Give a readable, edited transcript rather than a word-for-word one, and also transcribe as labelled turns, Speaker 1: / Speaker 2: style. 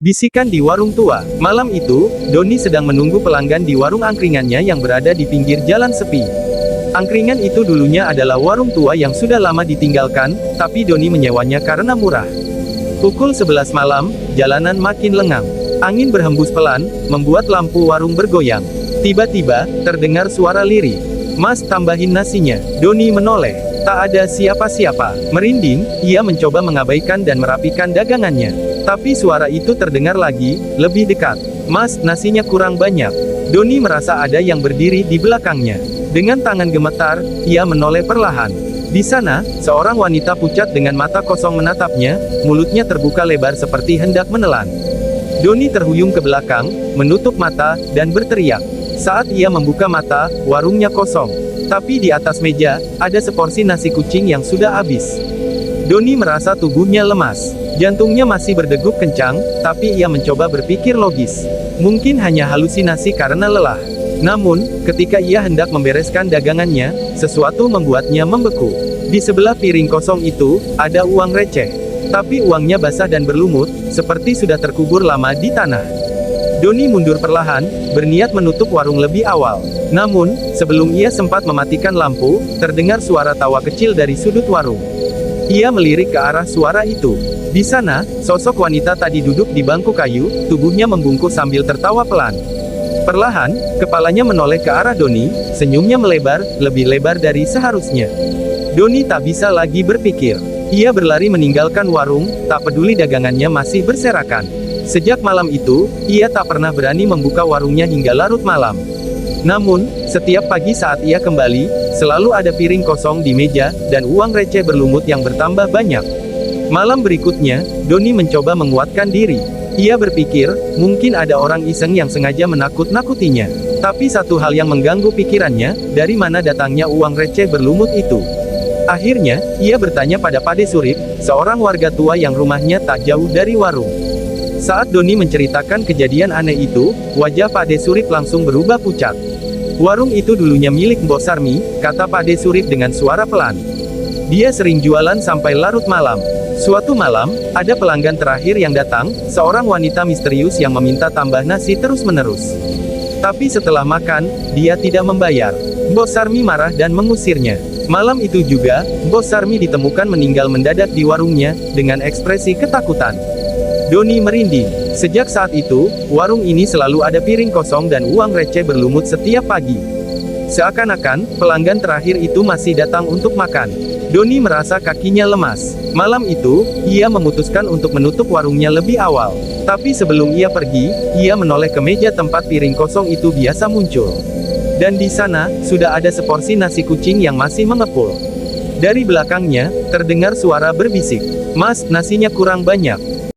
Speaker 1: Bisikan di warung tua. Malam itu, Doni sedang menunggu pelanggan di warung angkringannya yang berada di pinggir jalan sepi. Angkringan itu dulunya adalah warung tua yang sudah lama ditinggalkan, tapi Doni menyewanya karena murah. Pukul 11 malam, jalanan makin lengang. Angin berhembus pelan, membuat lampu warung bergoyang. Tiba-tiba, terdengar suara lirih. "Mas, tambahin nasinya." Doni menoleh. Tak ada siapa-siapa. Merinding, ia mencoba mengabaikan dan merapikan dagangannya. Tapi suara itu terdengar lagi, lebih dekat. "Mas, nasinya kurang banyak." Doni merasa ada yang berdiri di belakangnya. Dengan tangan gemetar, ia menoleh perlahan. Di sana, seorang wanita pucat dengan mata kosong menatapnya, mulutnya terbuka lebar seperti hendak menelan. Doni terhuyung ke belakang, menutup mata, dan berteriak. Saat ia membuka mata, warungnya kosong. Tapi di atas meja, ada seporsi nasi kucing yang sudah habis. Doni merasa tubuhnya lemas. Jantungnya masih berdegup kencang, tapi ia mencoba berpikir logis. Mungkin hanya halusinasi karena lelah. Namun, ketika ia hendak membereskan dagangannya, sesuatu membuatnya membeku. Di sebelah piring kosong itu, ada uang receh. Tapi uangnya basah dan berlumut, seperti sudah terkubur lama di tanah. Doni mundur perlahan, berniat menutup warung lebih awal. Namun, sebelum ia sempat mematikan lampu, terdengar suara tawa kecil dari sudut warung. Ia melirik ke arah suara itu. Di sana, sosok wanita tadi duduk di bangku kayu, tubuhnya membungkuk sambil tertawa pelan. Perlahan, kepalanya menoleh ke arah Doni, senyumnya melebar, lebih lebar dari seharusnya. Doni tak bisa lagi berpikir. Ia berlari meninggalkan warung, tak peduli dagangannya masih berserakan. Sejak malam itu, ia tak pernah berani membuka warungnya hingga larut malam. Namun, setiap pagi saat ia kembali, selalu ada piring kosong di meja, dan uang receh berlumut yang bertambah banyak. Malam berikutnya, Doni mencoba menguatkan diri. Ia berpikir, mungkin ada orang iseng yang sengaja menakut-nakutinya. Tapi satu hal yang mengganggu pikirannya, dari mana datangnya uang receh berlumut itu. Akhirnya, ia bertanya pada Pade Surip, seorang warga tua yang rumahnya tak jauh dari warung. Saat Doni menceritakan kejadian aneh itu, wajah Pade Surip langsung berubah pucat. "Warung itu dulunya milik Mbok Sarmi," kata Pade Surip dengan suara pelan. "Dia sering jualan sampai larut malam. Suatu malam, ada pelanggan terakhir yang datang, seorang wanita misterius yang meminta tambah nasi terus-menerus. Tapi setelah makan, dia tidak membayar. Mbok Sarmi marah dan mengusirnya. Malam itu juga, Mbok Sarmi ditemukan meninggal mendadak di warungnya, dengan ekspresi ketakutan." Doni merinding. Sejak saat itu, warung ini selalu ada piring kosong dan uang receh berlumut setiap pagi. Seakan-akan, pelanggan terakhir itu masih datang untuk makan. Doni merasa kakinya lemas. Malam itu, ia memutuskan untuk menutup warungnya lebih awal. Tapi sebelum ia pergi, ia menoleh ke meja tempat piring kosong itu biasa muncul. Dan di sana, sudah ada seporsi nasi kucing yang masih mengepul. Dari belakangnya, terdengar suara berbisik. "Mas, nasinya kurang banyak."